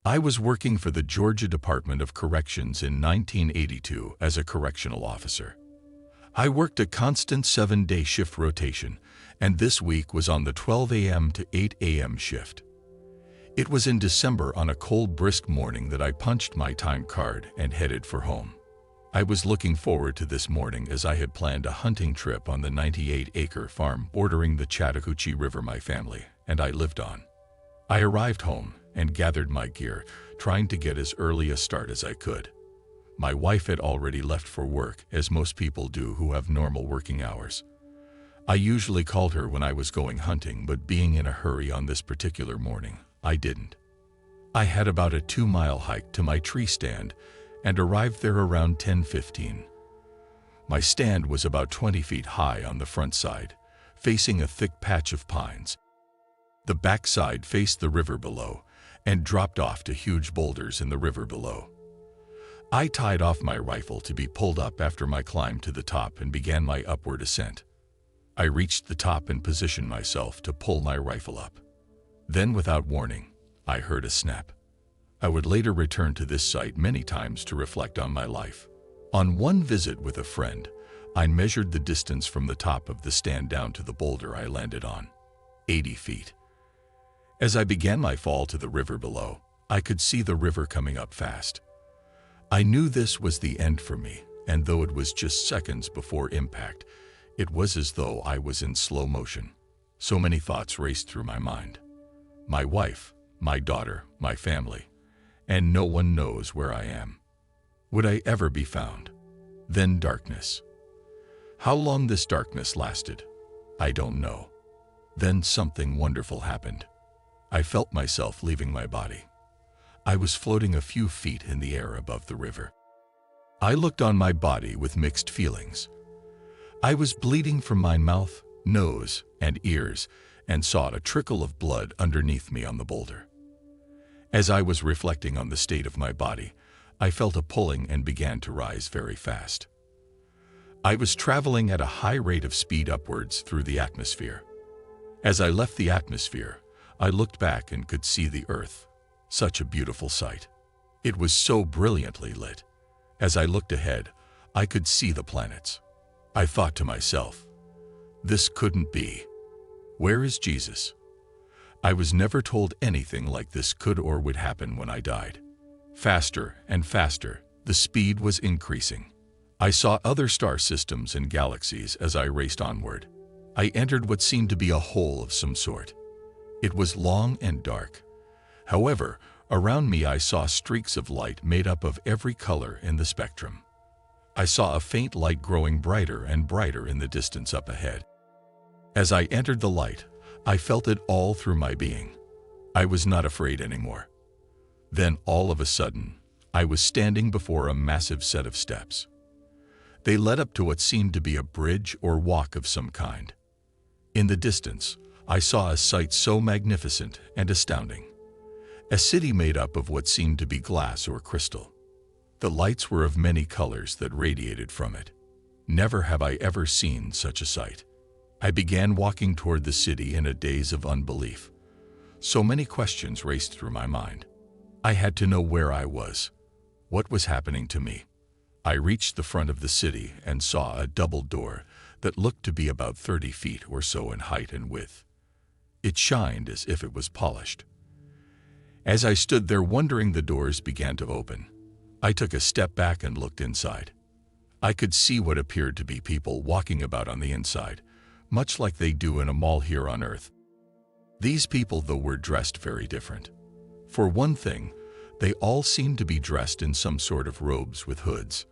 I was working for the Georgia Department of Corrections in 1982 as a correctional officer. I worked a constant 7-day shift rotation, and this week was on the 12 a.m. to 8 a.m. shift. It was in December on a cold, brisk morning that I punched my time card and headed for home. I was looking forward to this morning as I had planned a hunting trip on the 98-acre farm bordering the Chattahoochee River my family and I lived on. I arrived home and gathered my gear, trying to get as early a start as I could. My wife had already left for work, as most people do who have normal working hours. I usually called her when I was going hunting, but being in a hurry on this particular morning, I didn't. I had about a 2-mile hike to my tree stand and arrived there around 10:15. My stand was about 20 feet high on the front side, facing a thick patch of pines. The back side faced the river below and dropped off to huge boulders in the river below. I tied off my rifle to be pulled up after my climb to the top and began my upward ascent. I reached the top and positioned myself to pull my rifle up. Then, without warning, I heard a snap. I would later return to this site many times to reflect on my life. On one visit with a friend, I measured the distance from the top of the stand down to the boulder I landed on, 80 feet. As I began my fall to the river below, I could see the river coming up fast. I knew this was the end for me, and though it was just seconds before impact, it was as though I was in slow motion. So many thoughts raced through my mind. My wife, my daughter, my family, and no one knows where I am. Would I ever be found? Then darkness. How long this darkness lasted, I don't know. Then something wonderful happened. I felt myself leaving my body. I was floating a few feet in the air above the river. I looked on my body with mixed feelings. I was bleeding from my mouth, nose, and ears, and saw a trickle of blood underneath me on the boulder. As I was reflecting on the state of my body, I felt a pulling and began to rise very fast. I was traveling at a high rate of speed upwards through the atmosphere. As I left the atmosphere, I looked back and could see the earth. Such a beautiful sight. It was so brilliantly lit. As I looked ahead, I could see the planets. I thought to myself, this couldn't be. Where is Jesus? I was never told anything like this could or would happen when I died. Faster and faster, the speed was increasing. I saw other star systems and galaxies as I raced onward. I entered what seemed to be a hole of some sort. It was long and dark. However, around me I saw streaks of light made up of every color in the spectrum. I saw a faint light growing brighter and brighter in the distance up ahead. As I entered the light, I felt it all through my being. I was not afraid anymore. Then, all of a sudden, I was standing before a massive set of steps. They led up to what seemed to be a bridge or walk of some kind. In the distance, I saw a sight so magnificent and astounding. A city made up of what seemed to be glass or crystal. The lights were of many colors that radiated from it. Never have I ever seen such a sight. I began walking toward the city in a daze of unbelief. So many questions raced through my mind. I had to know where I was. What was happening to me? I reached the front of the city and saw a double door that looked to be about 30 feet or so in height and width. It shined as if it was polished. As I stood there wondering, the doors began to open. I took a step back and looked inside. I could see what appeared to be people walking about on the inside, much like they do in a mall here on Earth. These people, though, were dressed very different. For one thing, they all seemed to be dressed in some sort of robes with hoods.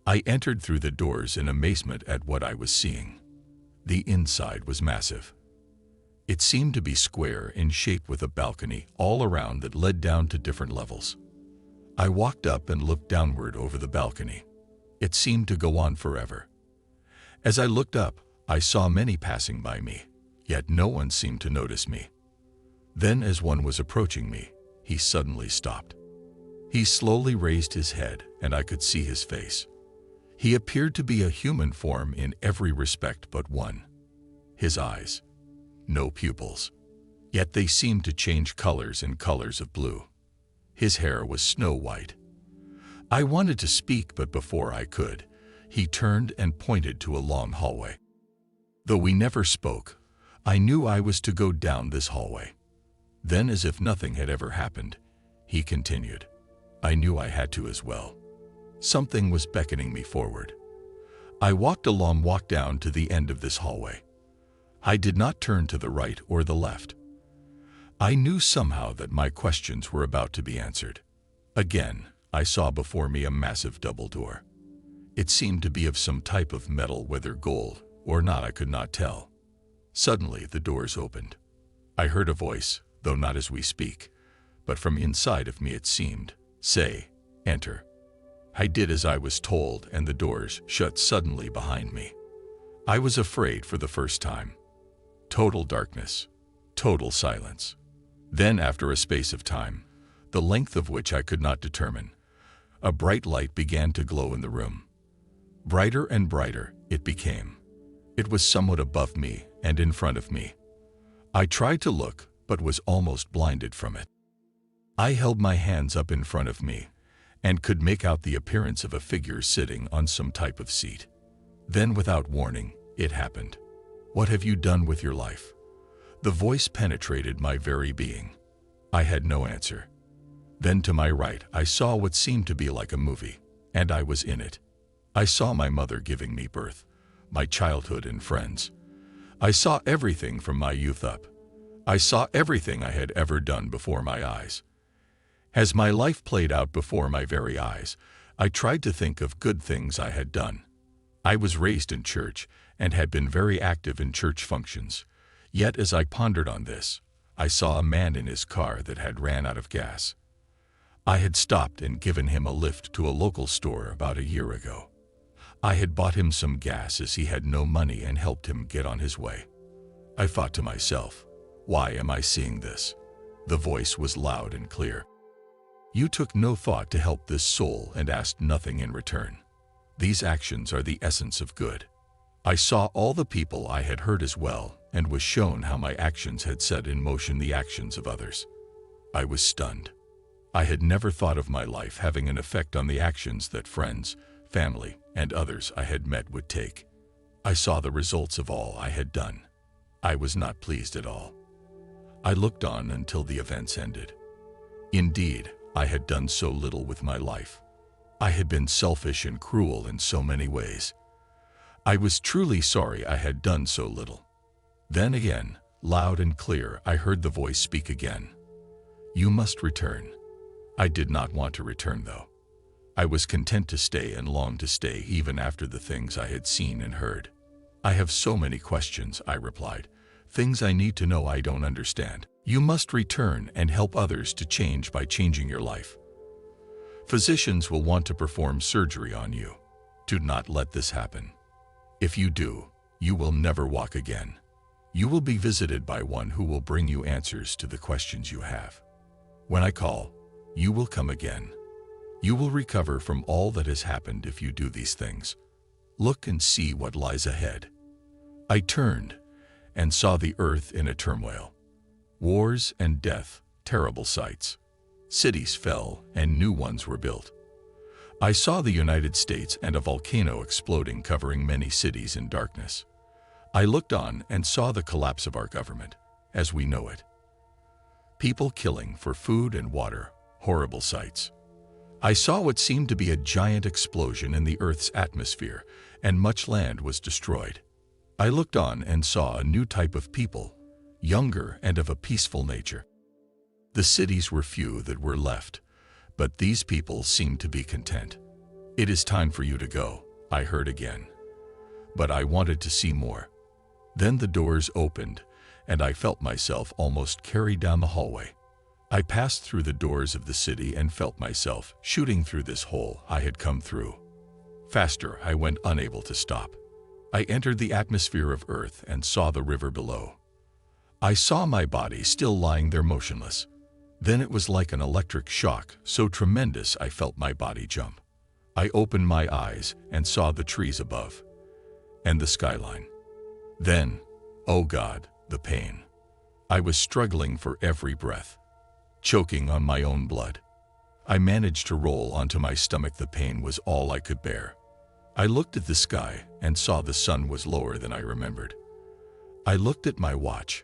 I entered through the doors in amazement at what I was seeing. The inside was massive. It seemed to be square in shape with a balcony all around that led down to different levels. I walked up and looked downward over the balcony. It seemed to go on forever. As I looked up, I saw many passing by me, yet no one seemed to notice me. Then, as one was approaching me, he suddenly stopped. He slowly raised his head, and I could see his face. He appeared to be a human form in every respect but one. His eyes. No pupils. Yet they seemed to change colors in colors of blue. His hair was snow white. I wanted to speak, but before I could, he turned and pointed to a long hallway. Though we never spoke, I knew I was to go down this hallway. Then, as if nothing had ever happened, he continued. I knew I had to as well. Something was beckoning me forward. I walked down to the end of this hallway. I did not turn to the right or the left. I knew somehow that my questions were about to be answered. Again, I saw before me a massive double door. It seemed to be of some type of metal, whether gold or not I could not tell. Suddenly the doors opened. I heard a voice, though not as we speak, but from inside of me it seemed, say, enter. I did as I was told, and the doors shut suddenly behind me. I was afraid for the first time. Total darkness, total silence. Then, after a space of time, the length of which I could not determine, a bright light began to glow in the room. Brighter and brighter it became. It was somewhat above me and in front of me. I tried to look, but was almost blinded from it. I held my hands up in front of me and could make out the appearance of a figure sitting on some type of seat. Then, without warning, it happened. What have you done with your life? The voice penetrated my very being. I had no answer. Then to my right I saw what seemed to be like a movie, and I was in it. I saw my mother giving me birth, my childhood and friends. I saw everything from my youth up. I saw everything I had ever done before my eyes. As my life played out before my very eyes, I tried to think of good things I had done. I was raised in church and had been very active in church functions. Yet as I pondered on this, I saw a man in his car that had ran out of gas. I had stopped and given him a lift to a local store about a year ago. I had bought him some gas as he had no money and helped him get on his way. I thought to myself, why am I seeing this? The voice was loud and clear. You took no thought to help this soul and asked nothing in return. These actions are the essence of good. I saw all the people I had hurt as well, and was shown how my actions had set in motion the actions of others. I was stunned. I had never thought of my life having an effect on the actions that friends, family, and others I had met would take. I saw the results of all I had done. I was not pleased at all. I looked on until the events ended. Indeed, I had done so little with my life. I had been selfish and cruel in so many ways. I was truly sorry I had done so little. Then again, loud and clear, I heard the voice speak again. You must return. I did not want to return, though. I was content to stay and longed to stay even after the things I had seen and heard. I have so many questions, I replied. Things I need to know I don't understand. You must return and help others to change by changing your life. Physicians will want to perform surgery on you. Do not let this happen. If you do, you will never walk again. You will be visited by one who will bring you answers to the questions you have. When I call, you will come again. You will recover from all that has happened if you do these things. Look and see what lies ahead. I turned and saw the earth in a turmoil. Wars and death, terrible sights. Cities fell and new ones were built. I saw the United States and a volcano exploding, covering many cities in darkness. I looked on and saw the collapse of our government, as we know it. People killing for food and water, horrible sights. I saw what seemed to be a giant explosion in the Earth's atmosphere, and much land was destroyed. I looked on and saw a new type of people, younger and of a peaceful nature. The cities were few that were left, but these people seemed to be content. It is time for you to go, I heard again. But I wanted to see more. Then the doors opened, and I felt myself almost carried down the hallway. I passed through the doors of the city and felt myself shooting through this hole I had come through. Faster I went, unable to stop. I entered the atmosphere of Earth and saw the river below. I saw my body still lying there motionless. Then it was like an electric shock, so tremendous I felt my body jump. I opened my eyes and saw the trees above and the skyline. Then, oh God, the pain. I was struggling for every breath, choking on my own blood. I managed to roll onto my stomach. The pain was all I could bear. I looked at the sky and saw the sun was lower than I remembered. I looked at my watch.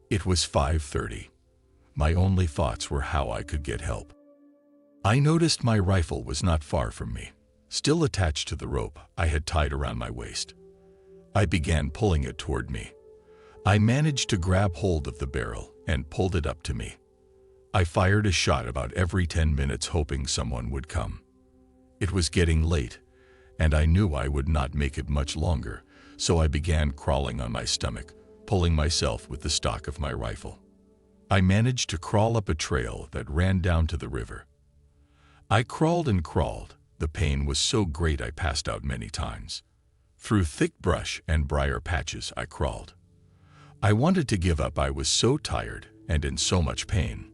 It was 5:30. My only thoughts were how I could get help. I noticed my rifle was not far from me, still attached to the rope I had tied around my waist. I began pulling it toward me. I managed to grab hold of the barrel and pulled it up to me. I fired a shot about every 10 minutes, hoping someone would come. It was getting late, and I knew I would not make it much longer, so I began crawling on my stomach, pulling myself with the stock of my rifle. I managed to crawl up a trail that ran down to the river. I crawled and crawled. The pain was so great I passed out many times. Through thick brush and briar patches I crawled. I wanted to give up. I was so tired and in so much pain.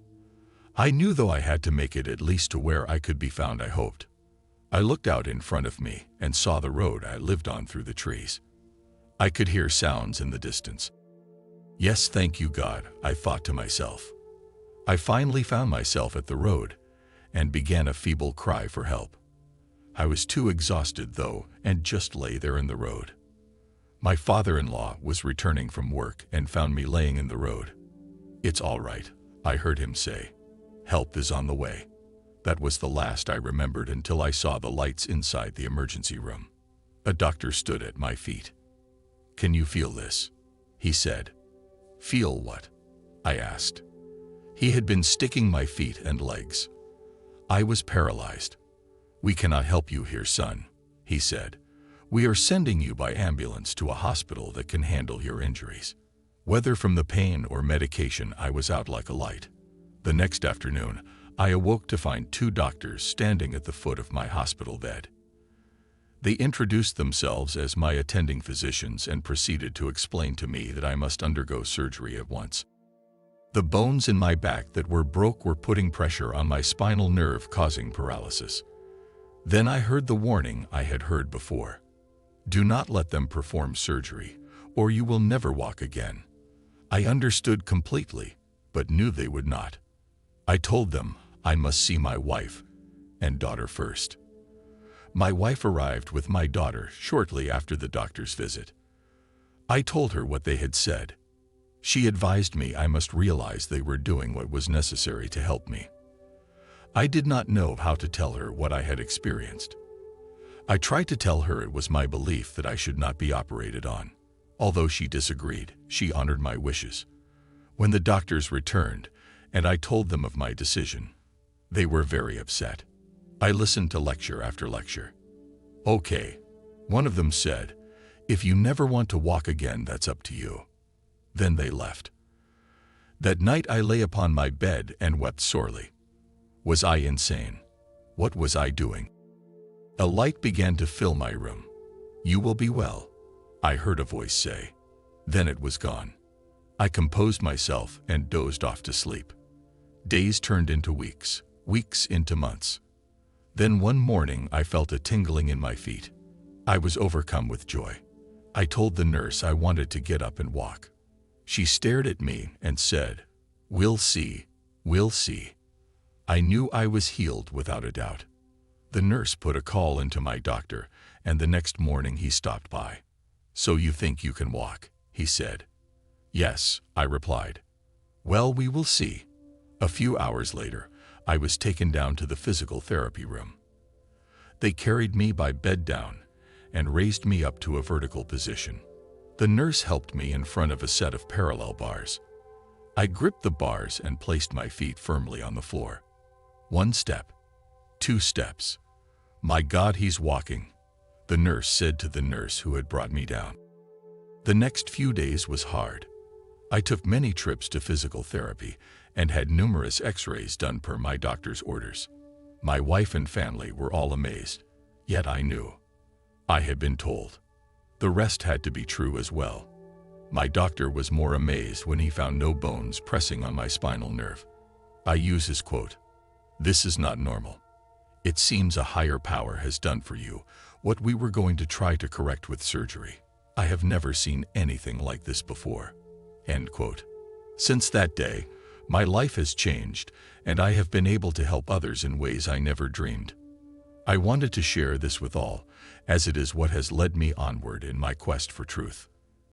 I knew though I had to make it at least to where I could be found, I hoped. I looked out in front of me and saw the road I lived on through the trees. I could hear sounds in the distance. Yes, thank you, God, I thought to myself. I finally found myself at the road and began a feeble cry for help. I was too exhausted though and just lay there in the road. My father-in-law was returning from work and found me laying in the road. "It's all right," I heard him say. "Help is on the way." That was the last I remembered until I saw the lights inside the emergency room. A doctor stood at my feet. "Can you feel this?" he said. "Feel what?" I asked. He had been sticking my feet and legs. I was paralyzed. "We cannot help you here, son," he said. "We are sending you by ambulance to a hospital that can handle your injuries." Whether from the pain or medication, I was out like a light. The next afternoon, I awoke to find 2 doctors standing at the foot of my hospital bed. They introduced themselves as my attending physicians and proceeded to explain to me that I must undergo surgery at once. The bones in my back that were broke were putting pressure on my spinal nerve, causing paralysis. Then I heard the warning I had heard before. Do not let them perform surgery, or you will never walk again. I understood completely, but knew they would not. I told them I must see my wife and daughter first. My wife arrived with my daughter shortly after the doctor's visit. I told her what they had said. She advised me I must realize they were doing what was necessary to help me. I did not know how to tell her what I had experienced. I tried to tell her it was my belief that I should not be operated on. Although she disagreed, she honored my wishes. When the doctors returned, and I told them of my decision, they were very upset. I listened to lecture after lecture. "Okay," one of them said, "if you never want to walk again, that's up to you." Then they left. That night I lay upon my bed and wept sorely. Was I insane? What was I doing? A light began to fill my room. "You will be well," I heard a voice say. Then it was gone. I composed myself and dozed off to sleep. Days turned into weeks, weeks into months. Then one morning I felt a tingling in my feet. I was overcome with joy. I told the nurse I wanted to get up and walk. She stared at me and said, "We'll see, we'll see." I knew I was healed without a doubt. The nurse put a call into my doctor, and the next morning he stopped by. "So you think you can walk?" he said. "Yes," I replied. "Well, we will see." A few hours later, I was taken down to the physical therapy room. They carried me by bed down and raised me up to a vertical position. The nurse helped me in front of a set of parallel bars. I gripped the bars and placed my feet firmly on the floor. 1 step, 2 steps. "My God, he's walking," the nurse said to the nurse who had brought me down. The next few days was hard. I took many trips to physical therapy and had numerous x-rays done per my doctor's orders. My wife and family were all amazed, yet I knew. I had been told. The rest had to be true as well. My doctor was more amazed when he found no bones pressing on my spinal nerve. I use his quote, "This is not normal. It seems a higher power has done for you what we were going to try to correct with surgery. I have never seen anything like this before." End quote. Since that day, My life has changed, and I have been able to help others in ways I never dreamed. I wanted to share this with all, as it is what has led me onward in my quest for truth.